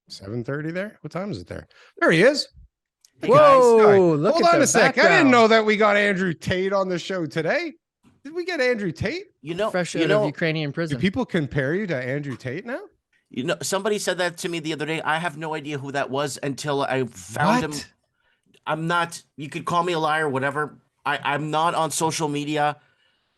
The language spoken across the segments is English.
7:30 there? What time is it there? There he is. Hey, Whoa, look Hold at on the a sec. I background. didn't know that we got Andrew Tate on the show today. Did we get Andrew Tate? Fresh out of Ukrainian Do prison. people compare you to Andrew Tate now? Somebody said that to me the other day. I have no idea who that was until I found him. I'm not, you could call me a liar, whatever. I'm not on social media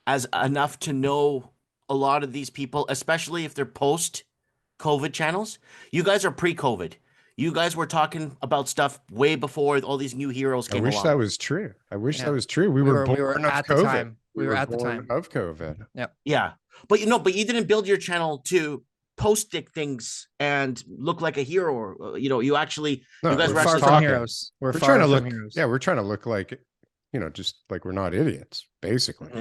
as enough to know a lot of these people, especially if they're post-COVID channels. You guys are pre-COVID. You guys were talking about stuff way before all these new heroes came along. I wish that was true. I wish that was true. We were born of at COVID. the time. We were at the time of COVID. Yep. Yeah. But you didn't build your channel to post things and look like a hero, or you actually, No, you guys were far actually from talking. heroes. We're far trying to from look heroes. Yeah, we're trying to look like, just like we're not idiots, basically.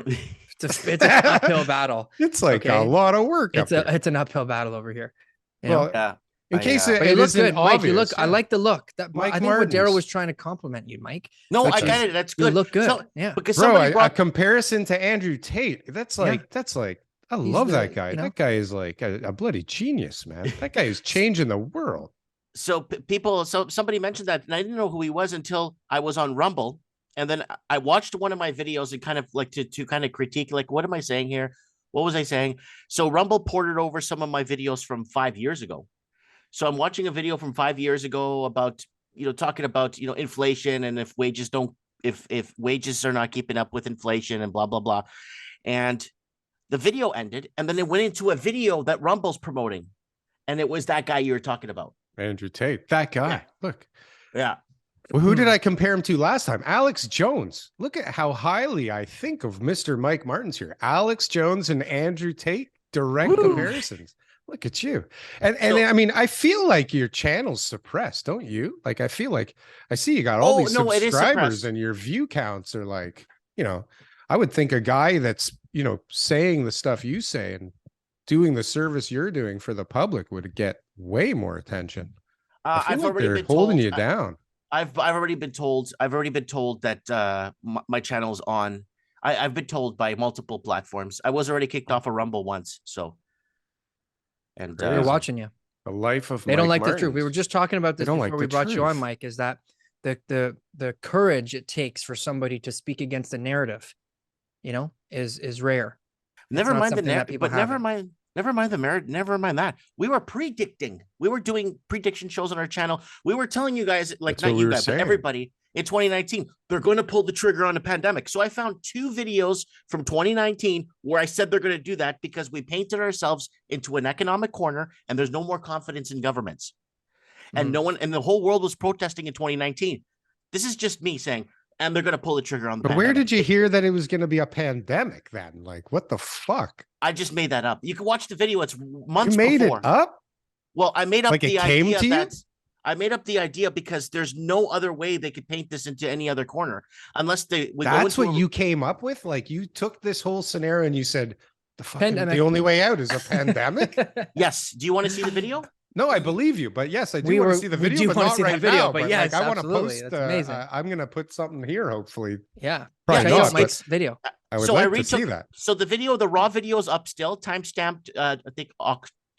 It's an uphill battle. It's like a lot of work. It's an uphill battle over here. Well, yeah. In case it, but you it look isn't good, Mike. obvious. You look. I like the look. That Mike I think what Darryl Martins. was trying to compliment you, Mike. No, Which I is- get it. That's You good. look good. So, Yeah. because Bro, somebody a brought comparison to Andrew Tate. That's like, I love that guy. you know? That guy is like a bloody genius, man. That guy is changing the world. so somebody mentioned that, and I didn't know who he was until I was on Rumble, and then I watched one of my videos and kind of like to kind of critique, like, what am I saying here? What was I saying? So Rumble ported over some of my videos from 5 years ago. So I'm watching a video from 5 years ago about, talking about, inflation, and if wages are not keeping up with inflation and blah, blah, blah. And the video ended, and then it went into a video that Rumble's promoting. And it was that guy you were talking about. Andrew Tate, that guy. Yeah. Look. Yeah. Well, who did I compare him to last time? Alex Jones. Look at how highly I think of Mr. Mike Martins here. Alex Jones and Andrew Tate, direct comparisons. Look at you. And I mean, I feel like your channel's suppressed, don't you? Like, I feel like I see you got all these subscribers and your view counts are like, I would think a guy that's, saying the stuff you say and doing the service you're doing for the public would get way more attention. I've already been holding told, you down. I've already been told that my channel's on. I've been told by multiple platforms. I was already kicked off a Rumble once, so. And they're watching you. The life of they don't Mike like the truth. We were just talking about this before we brought you on, Mike. Is that the courage it takes for somebody to speak against the narrative, is rare. Never mind the narrative, but never mind the merit. Never mind that. We were predicting. We were doing prediction shows on our channel. We were telling you guys, like, not you guys, but everybody in 2019, they're going to pull the trigger on a pandemic. So I found 2 videos from 2019 where I said they're going to do that because we painted ourselves into an economic corner and there's no more confidence in governments. And no one, and the whole world was protesting in 2019. This is just me saying, and they're going to pull the trigger on the pandemic. Where did you hear that it was going to be a pandemic then? Like, what the fuck? I just made that up. You can watch the video. It's months before. You made it up? Well, I made up like the it came idea to that you? I made up the idea because there's no other way they could paint this into any other corner unless that's what you came up with. Like, you took this whole scenario and you said the only way out is a pandemic. Yes. Do you want to see the video? No, I believe you, but yes, I do want to see the video, but not right now. But yes, I want to post. I'm going to put something here, hopefully. Yeah, probably not. Mike's video. I would like to see that. So the video, the raw video is up still, timestamped. I think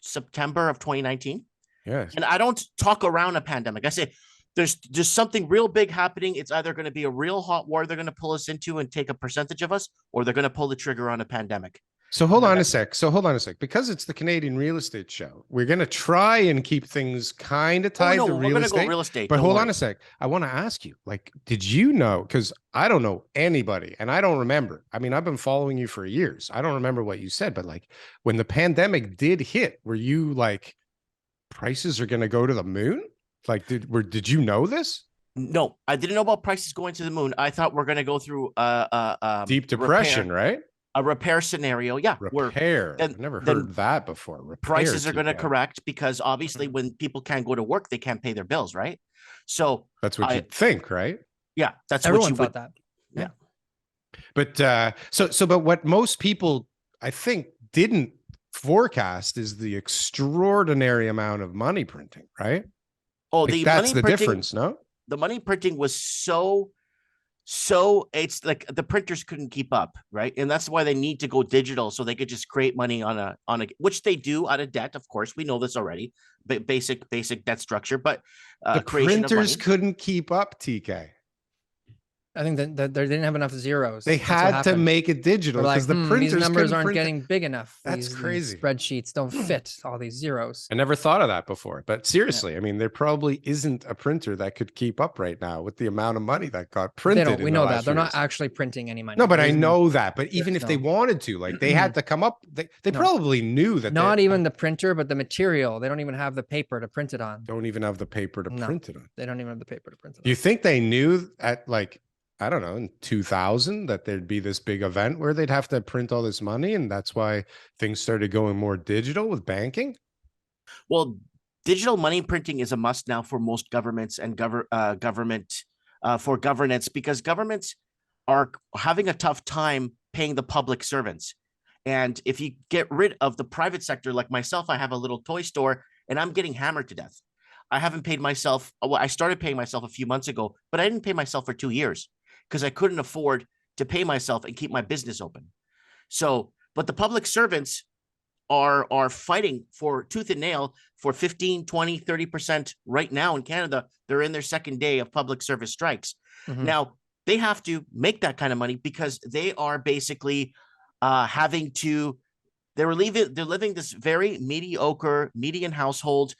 September of 2019. Yes. And I don't talk around a pandemic. I say there's just something real big happening. It's either going to be a real hot war they're going to pull us into and take a percentage of us, or they're going to pull the trigger on a pandemic. So hold on a sec. Because it's the Canadian Real Estate Show, we're going to try and keep things kind of tied to real estate. Go real estate. But hold on a sec. I want to ask you, like, did you know? Because I don't know anybody and I don't remember. I mean, I've been following you for years. I don't remember what you said, but like when the pandemic did hit, were you like, prices are going to go to the moon? Like, did you know this? No, I didn't know about prices going to the moon. I thought we're going to go through deep depression, right? A repair scenario. Yeah. Repair. I've never heard that before. Repair prices are going to correct because obviously when people can't go to work, they can't pay their bills, right? So that's what you think, right? Yeah. That's everyone what you thought that. Yeah. But but what most people I think didn't forecast is the extraordinary amount of money printing, right? Oh, like that's the difference, no? The money printing was so So it's like the printers couldn't keep up, right? And that's why they need to go digital, so they could just create money on a which they do out of debt. Of course, we know this already, basic debt structure, but the printers couldn't keep up, TK. I think that they didn't have enough zeros. They had to make it digital because the printers these numbers aren't getting big enough. That's crazy. These spreadsheets don't fit all these zeros. I never thought of that before, but seriously, I mean, there probably isn't a printer that could keep up right now with the amount of money that got printed. We know that they're not actually printing any money. No, but I know that. But even if they wanted to, like, they had to come up. They probably knew that. Not even the printer, but the material. They don't even have the paper to print it on. Don't even have the paper to print it on. They don't even have the paper to print it on. Do you think they knew at like, I don't know, in 2000 that there'd be this big event where they'd have to print all this money, and that's why things started going more digital with banking? Well, digital money printing is a must now for most governments and government for governance, because governments are having a tough time paying the public servants. And if you get rid of the private sector, like myself, I have a little toy store and I'm getting hammered to death. I haven't paid myself. Well, I started paying myself a few months ago, but I didn't pay myself for 2 years because I couldn't afford to pay myself and keep my business open. So, but the public servants are fighting for tooth and nail for 15, 20, 30% right now in Canada. They're in their second day of public service strikes. Now, they have to make that kind of money because they are basically having to, they're living this very mediocre, median household,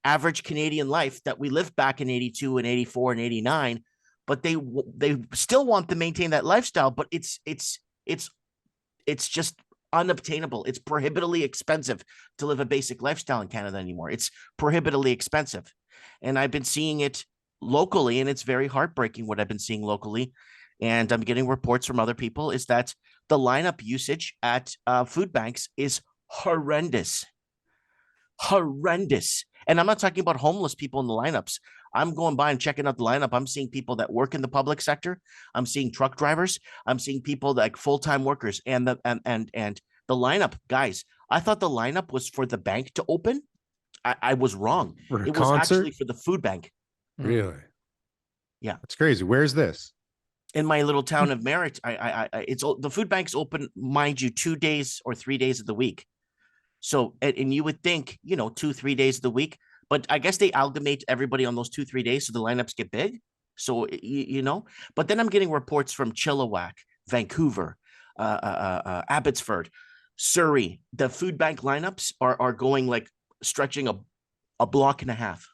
average Canadian life that we lived back in 82 and 84 and 89. But they still want to maintain that lifestyle, but it's just unobtainable. It's prohibitively expensive to live a basic lifestyle in Canada anymore. It's prohibitively expensive. And I've been seeing it locally, and it's very heartbreaking what I've been seeing locally. And I'm getting reports from other people is that the lineup usage at food banks is horrendous. And I'm not talking about homeless people in the lineups. I'm going by and checking out the lineup. I'm seeing people that work in the public sector. I'm seeing truck drivers. I'm seeing people like full-time workers. And the lineup, guys, I thought the lineup was for the bank to open. I was wrong. It was actually for the food bank. Really? Yeah. That's crazy. Where's this? In my little town of Merritt. It's the food bank's open, mind you, 2 days or 3 days of the week. So, and you would think, 2-3 days of the week, but I guess they amalgamate everybody on those 2-3 days so the lineups get big. So, but then I'm getting reports from Chilliwack, Vancouver, Abbotsford, Surrey. The food bank lineups are going like stretching a block and a half.